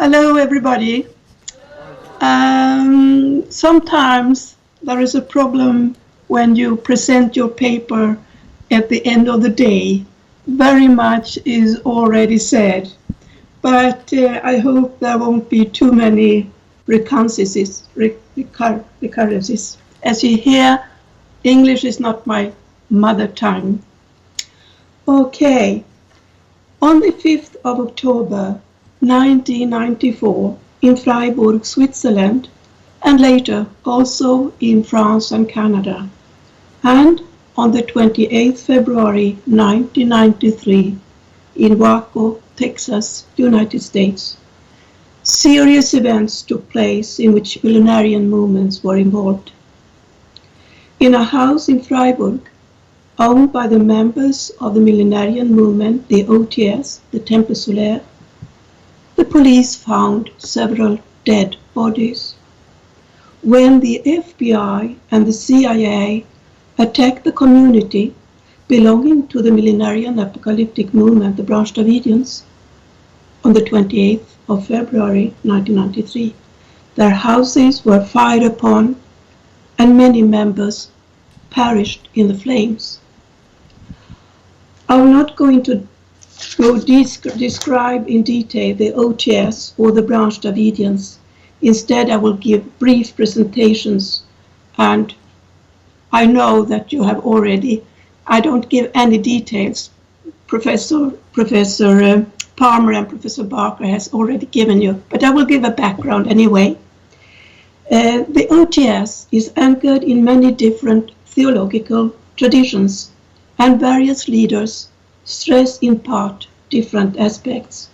Hello, everybody. Sometimes there is a problem when you present your paper at the end of the day. Very much is already said, but I hope there won't be too many recurrences. As you hear, English is not my mother tongue. Okay, on the 5th of October 1994, in Freiburg, Switzerland, and later also in France and Canada. And on the 28th February 1993, in Waco, Texas, United States, serious events took place in which Millenarian movements were involved. In a house in Freiburg, owned by the members of the Millenarian Movement, the OTS, the Temple Solaire, the police found several dead bodies. When the FBI and the CIA attacked the community belonging to the Millenarian apocalyptic movement, the Branch Davidians, on the 28th of February 1993, their houses were fired upon and many members perished in the flames. I'm not going to describe in detail the OTS or the Branch Davidians. Instead, I will give brief presentations, and I know that you have already, I don't give any details. Professor Palmer and Professor Barker has already given you, but I will give a background anyway. The OTS is anchored in many different theological traditions, and various leaders stress in part different aspects,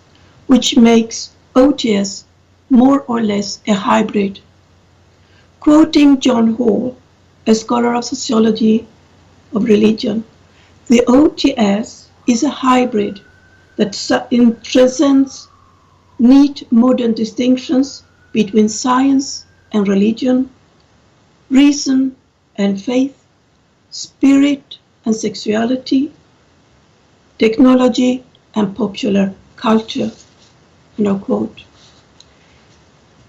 which makes OTS more or less a hybrid. Quoting John Hall, a scholar of sociology of religion, the OTS is a hybrid that transcends neat modern distinctions between science and religion, reason and faith, spirit and sexuality, technology and popular culture. And I quote,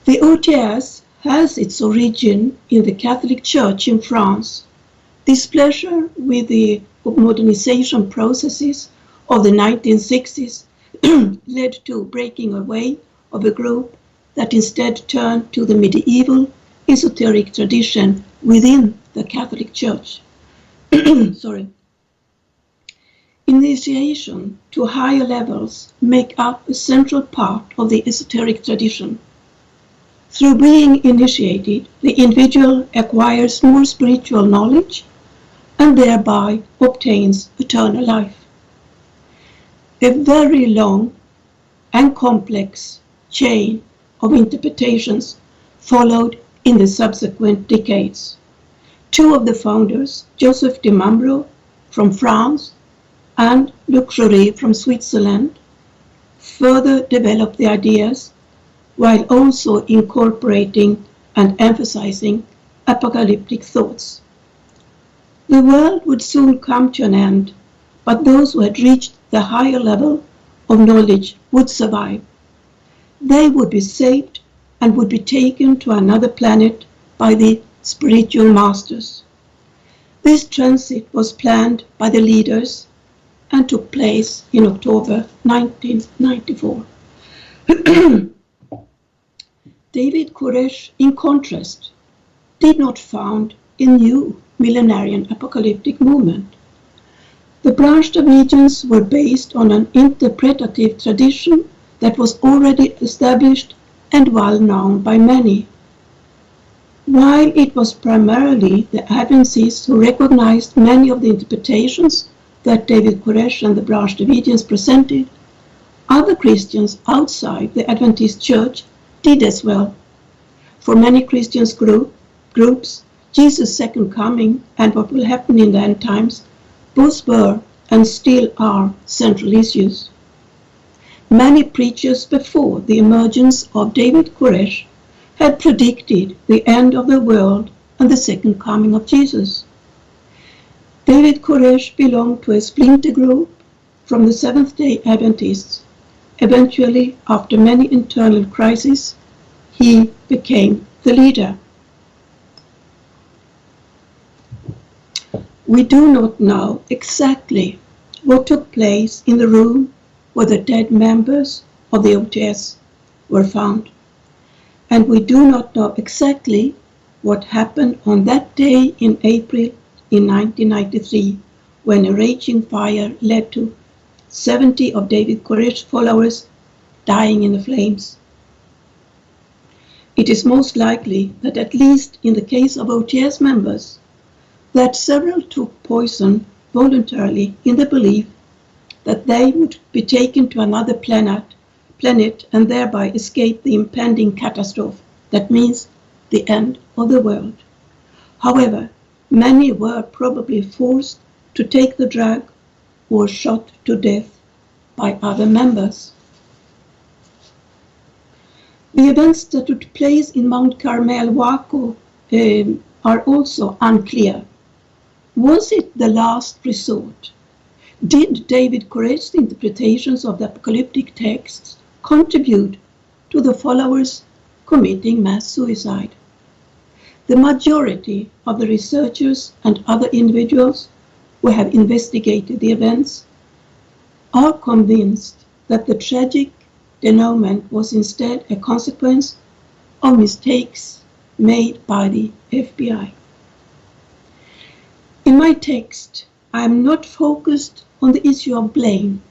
"The OTS has its origin in the Catholic Church in France. Displeasure with the modernization processes of the 1960s led to breaking away of a group that instead turned to the medieval esoteric tradition within the Catholic Church." Initiation to higher levels make up a central part of the esoteric tradition. Through being initiated, the individual acquires more spiritual knowledge and thereby obtains eternal life. A very long and complex chain of interpretations followed in the subsequent decades. Two of the founders, Joseph de Mambro from France and Luc Jory from Switzerland, further developed the ideas while also incorporating and emphasizing apocalyptic thoughts. The world would soon come to an end, but those who had reached the higher level of knowledge would survive. They would be saved and would be taken to another planet by the spiritual masters. This transit was planned by the leaders and took place in October 1994. David Koresh, in contrast, did not found a new millenarian apocalyptic movement. The Branch Davidians were based on an interpretative tradition that was already established and well known by many. While it was primarily the Adventists who recognized many of the interpretations that David Koresh and the Branch Davidians presented, other Christians outside the Adventist Church did as well. For many Christian groups, Jesus' second coming and what will happen in the end times both were and still are central issues. Many preachers before the emergence of David Koresh had predicted the end of the world and the second coming of Jesus. David Koresh belonged to a splinter group from the Seventh-day Adventists Eventually, after many internal crises, he became the leader. We do not know exactly what took place in the room where the dead members of the OTS were found, and we do not know exactly what happened on that day in April in 1993, when a raging fire led to 70 of David Koresh's followers dying in the flames. It is most likely that, at least in the case of OTS members, that several took poison voluntarily in the belief that they would be taken to another planet and thereby escape the impending catastrophe, that means the end of the world. However, many were probably forced to take the drug or shot to death by other members. The events that took place in Mount Carmel, Waco, are also unclear. Was it the last resort? Did David Koresh's interpretations of the apocalyptic texts contribute to the followers committing mass suicide? The majority of the researchers and other individuals who have investigated the events are convinced that the tragic denouement was instead a consequence of mistakes made by the FBI. In my text, I am not focused on the issue of blame.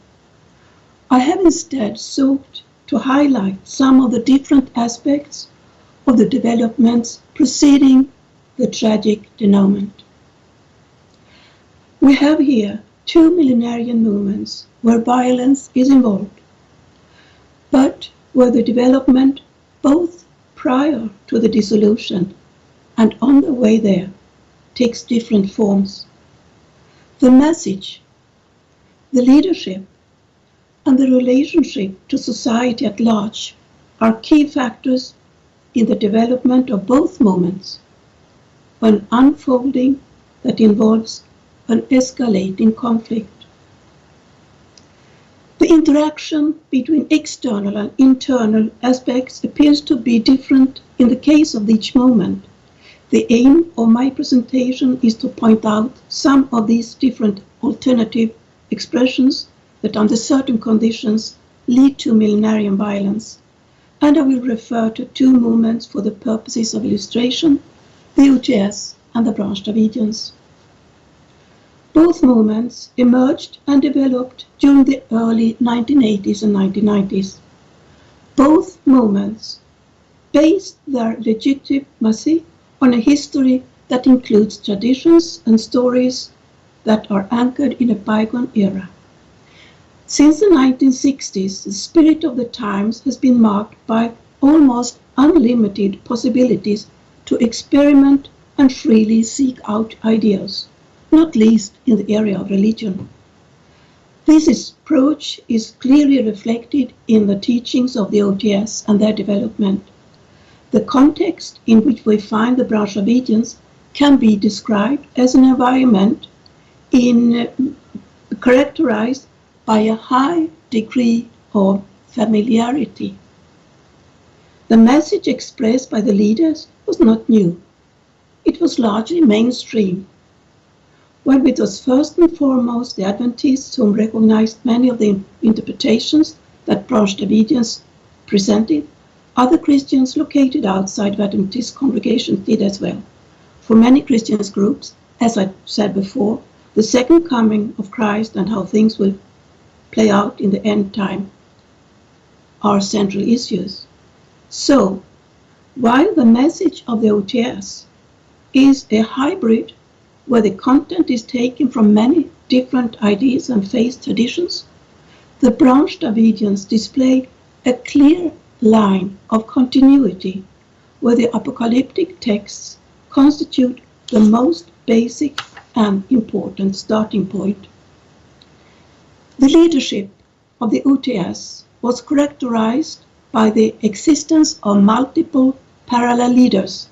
I have instead sought to highlight some of the different aspects of the developments preceding the tragic denouement. We have here two millenarian movements where violence is involved, but where the development, both prior to the dissolution and on the way there, takes different forms. The message, the leadership, and the relationship to society at large are key factors in the development of both movements, an unfolding that involves an escalating conflict. The interaction between external and internal aspects appears to be different in the case of each movement. The aim of my presentation is to point out some of these different alternative expressions that under certain conditions lead to millenarian violence, and I will refer to two movements for the purposes of illustration, the OTS and the Branch Davidians. Both movements emerged and developed during the early 1980s and 1990s. Both movements based their legitimacy on a history that includes traditions and stories that are anchored in a bygone era. Since the 1960s, the spirit of the times has been marked by almost unlimited possibilities to experiment and freely seek out ideas, not least in the area of religion. This approach is clearly reflected in the teachings of the OTS and their development. The context in which we find the Branch Davidians can be described as an environment characterized by a high degree of familiarity. The message expressed by the leaders was not new. It was largely mainstream. While it was first and foremost the Adventists who recognized many of the interpretations that Branch Davidians presented, other Christians located outside of Adventist congregations did as well. For many Christian groups, as I said before, the second coming of Christ and how things will play out in the end time are central issues. So, while the message of the OTS is a hybrid where the content is taken from many different ideas and faith traditions, the Branch Davidians display a clear line of continuity where the apocalyptic texts constitute the most basic and important starting point. The leadership of the OTS was characterized by the existence of multiple parallel leaders.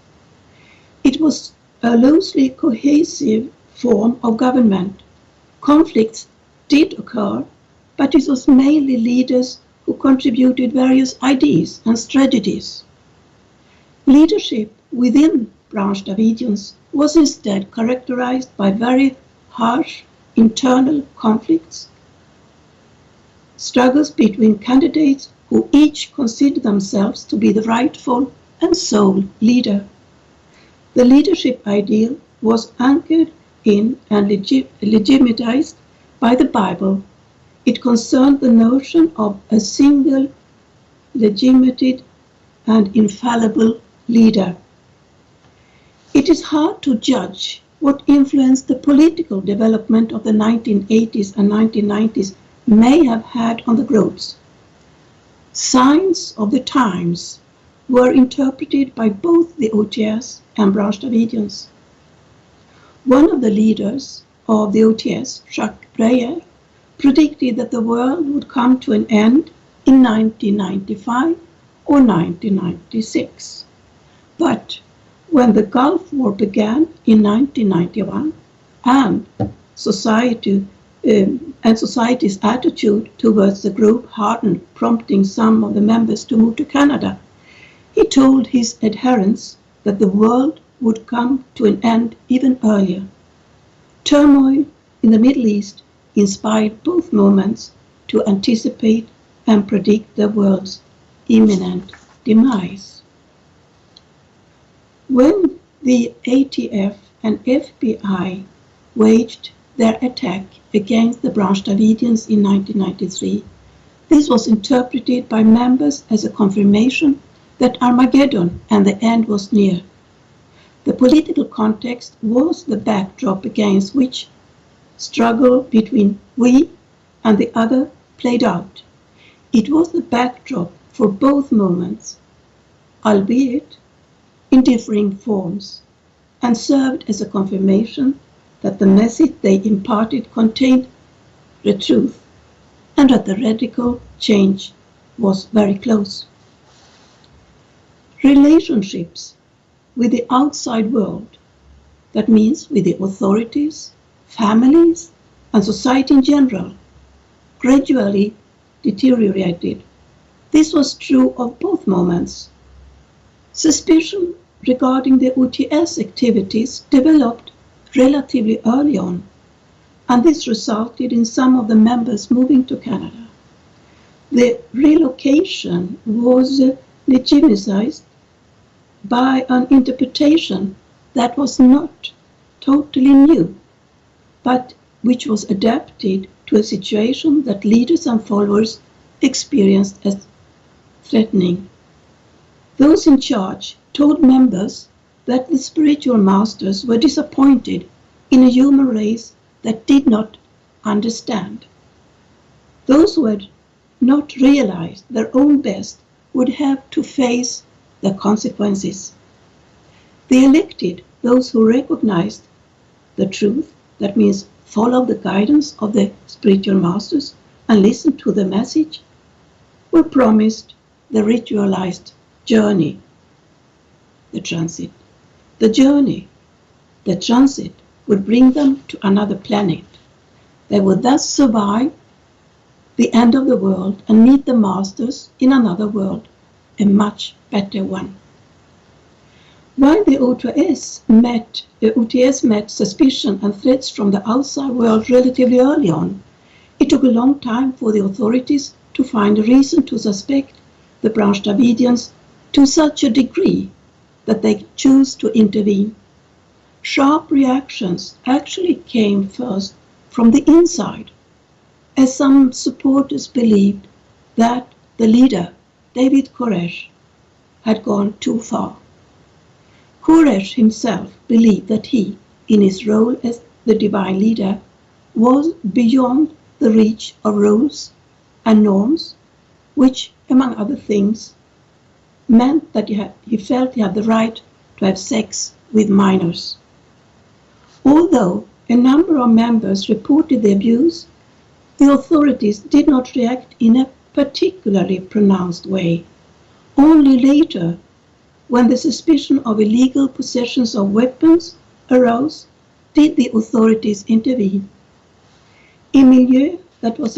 It was a loosely cohesive form of government. Conflicts did occur, but it was mainly leaders who contributed various ideas and strategies. Leadership within Branch Davidians was instead characterized by very harsh internal conflicts, struggles between candidates who each considered themselves to be the rightful and sole leader. The leadership ideal was anchored in and legitimized by the Bible. It concerned the notion of a single, legitimate and infallible leader. It is hard to judge what influence the political development of the 1980s and 1990s may have had on the groups. Signs of the times were interpreted by both the OTS and Branch Davidians. One of the leaders of the OTS, Jacques Breyer, predicted that the world would come to an end in 1995 or 1996. But when the Gulf War began in 1991 and society's attitude towards the group hardened, prompting some of the members to move to Canada, he told his adherents that the world would come to an end even earlier. Turmoil in the Middle East inspired both movements to anticipate and predict the world's imminent demise. When the ATF and FBI waged their attack against the Branch Davidians in 1993, this was interpreted by members as a confirmation that Armageddon and the end was near. The political context was the backdrop against which struggle between we and the other played out. It was the backdrop for both movements, albeit in differing forms, and served as a confirmation that the message they imparted contained the truth and that the radical change was very close. Relationships with the outside world, that means with the authorities, families, and society in general, gradually deteriorated. This was true of both moments. Suspicion regarding the OTS activities developed relatively early on, and this resulted in some of the members moving to Canada. The relocation was legitimized by an interpretation that was not totally new, but which was adapted to a situation that leaders and followers experienced as threatening. Those in charge told members that the spiritual masters were disappointed in a human race that did not understand. Those who had not realized their own best would have to face the consequences. They elected those who recognized the truth, that means follow the guidance of the spiritual masters and listen to the message, were promised the ritualized journey, the transit. The journey, the transit, would bring them to another planet. They would thus survive the end of the world and meet the masters in another world, a much better one. While the OTS met suspicion and threats from the outside world relatively early on, it took a long time for the authorities to find a reason to suspect the Branch Davidians to such a degree that they chose to intervene. Sharp reactions actually came first from the inside, as some supporters believed that the leader, David Koresh, had gone too far. Koresh himself believed that he, in his role as the divine leader, was beyond the reach of rules and norms, which, among other things, meant that he felt he had the right to have sex with minors. Although a number of members reported the abuse, the authorities did not react in a particularly pronounced way. Only later, when the suspicion of illegal possessions of weapons arose, did the authorities intervene. In milieu that was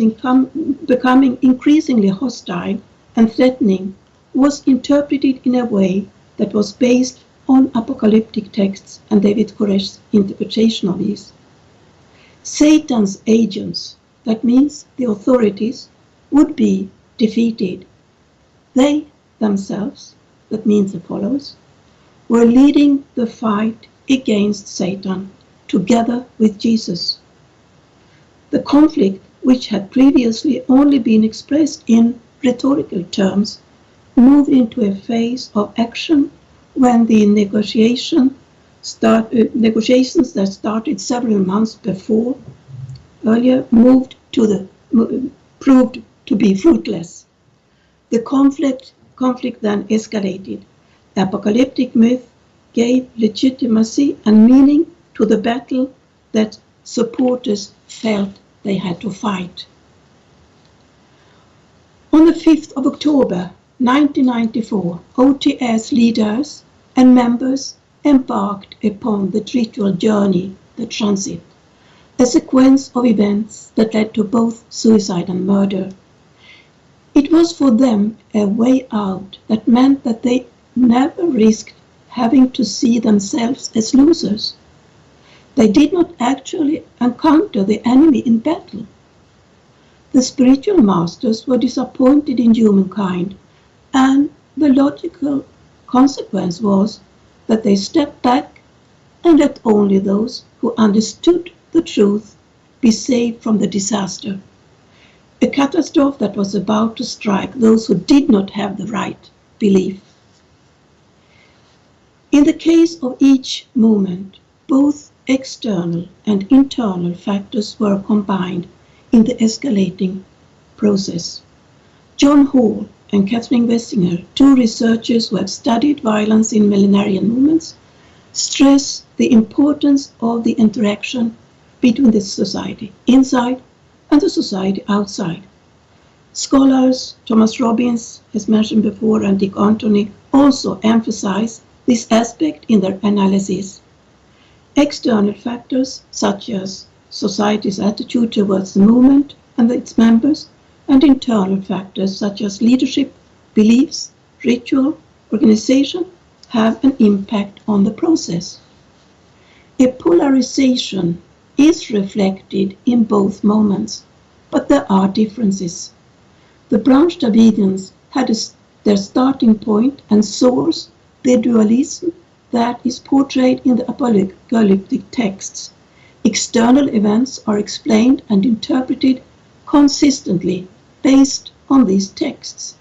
becoming increasingly hostile and threatening was interpreted in a way that was based on apocalyptic texts and David Koresh's interpretation of these. Satan's agents, that means the authorities, would be defeated. They themselves, that means the followers, were leading the fight against Satan together with Jesus. The conflict, which had previously only been expressed in rhetorical terms, moved into a phase of action when the negotiations that started several months earlier proved to be fruitless. The conflict then escalated. Apocalyptic myth gave legitimacy and meaning to the battle that supporters felt they had to fight. On the 5th of October 1994, OTS leaders and members embarked upon the ritual journey, the transit, a sequence of events that led to both suicide and murder. It was for them a way out that meant that they never risked having to see themselves as losers. They did not actually encounter the enemy in battle. The spiritual masters were disappointed in humankind, and the logical consequence was that they stepped back and let only those who understood the truth be saved from the disaster, a catastrophe that was about to strike those who did not have the right belief. In the case of each movement, both external and internal factors were combined in the escalating process. John Hall and Catherine Wessinger, two researchers who have studied violence in Millenarian movements, stress the importance of the interaction between the society inside and the society outside. Scholars Thomas Robbins, as mentioned before, and Dick Anthony also emphasize this aspect in their analysis. External factors such as society's attitude towards the movement and its members, and internal factors such as leadership, beliefs, ritual, organization have an impact on the process. A polarization is reflected in both moments, but there are differences. The Branch Davidians had their starting point and source, the dualism that is portrayed in the apocalyptic texts. External events are explained and interpreted consistently based on these texts.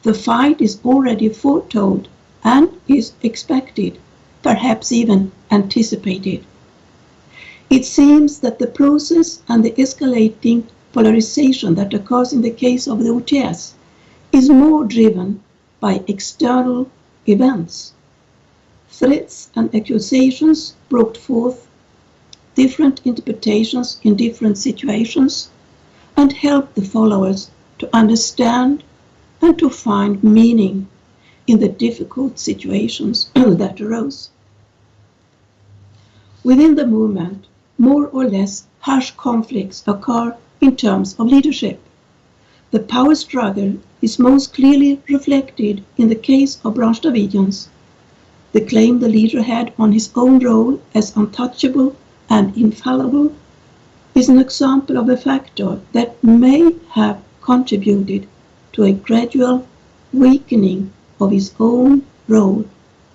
The fight is already foretold and is expected, perhaps even anticipated. It seems that the process and the escalating polarization that occurs in the case of the OTS is more driven by external events. Threats and accusations brought forth different interpretations in different situations and helped the followers to understand and to find meaning in the difficult situations that arose. Within the movement, more or less harsh conflicts occur in terms of leadership. The power struggle is most clearly reflected in the case of Branch Davidians. The claim the leader had on his own role as untouchable and infallible is an example of a factor that may have contributed to a gradual weakening of his own role,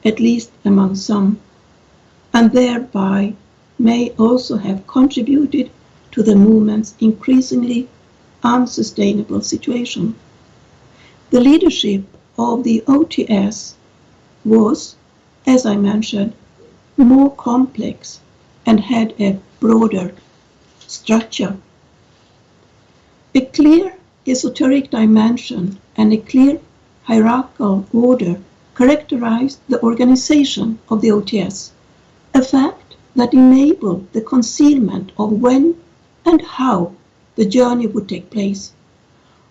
at least among some, and thereby may also have contributed to the movement's increasingly unsustainable situation. The leadership of the OTS was, as I mentioned, more complex and had a broader structure. A clear esoteric dimension and a clear hierarchical order characterized the organization of the OTS, a fact that enabled the concealment of when and how the journey would take place.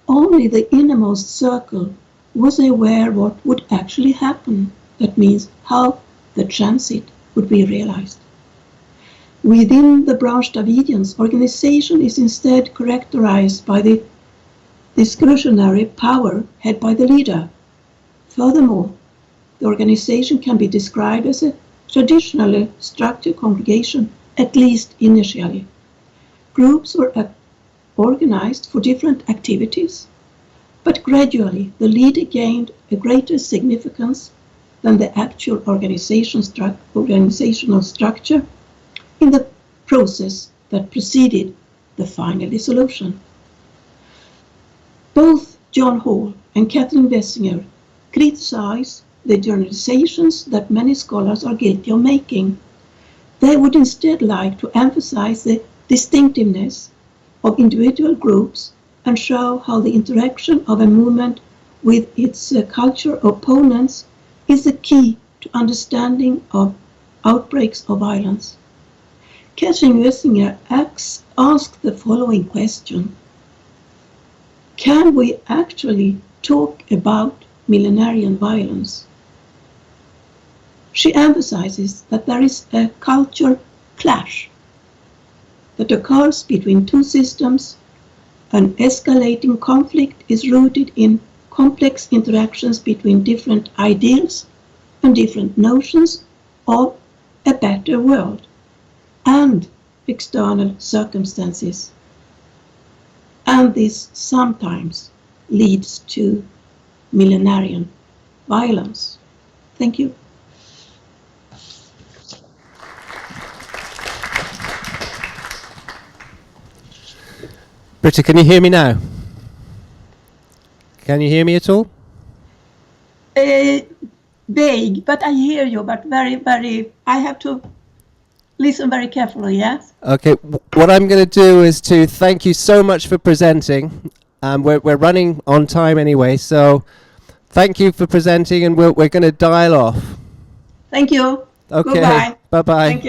Only the innermost circle was aware what would actually happen. That means how the transit would be realized. Within the Branch Davidians, organization is instead characterized by the discretionary power held by the leader. Furthermore, the organization can be described as a traditionally structured congregation, at least initially. Groups were organized for different activities, but gradually the leader gained a greater significance than the actual organizational structure in the process that preceded the final dissolution. Both John Hall and Catherine Wessinger criticize the generalizations that many scholars are guilty of making. They would instead like to emphasize the distinctiveness of individual groups and show how the interaction of a movement with its cultural opponents is the key to understanding of outbreaks of violence. Catherine Wessinger asked the following question: can we actually talk about millenarian violence? She emphasizes that there is a culture clash that occurs between two systems. An escalating conflict is rooted in complex interactions between different ideals and different notions of a better world and external circumstances. And this sometimes leads to millenarian violence. Thank you. Britta, can you hear me now? Can you hear me at all? Vague, but I hear you, but very, I have to listen very carefully, yes? Okay, what I'm going to do is to thank you so much for presenting. We're running on time anyway, so thank you for presenting, and we're going to dial off. Thank you. Okay, Goodbye. bye-bye. Thank you.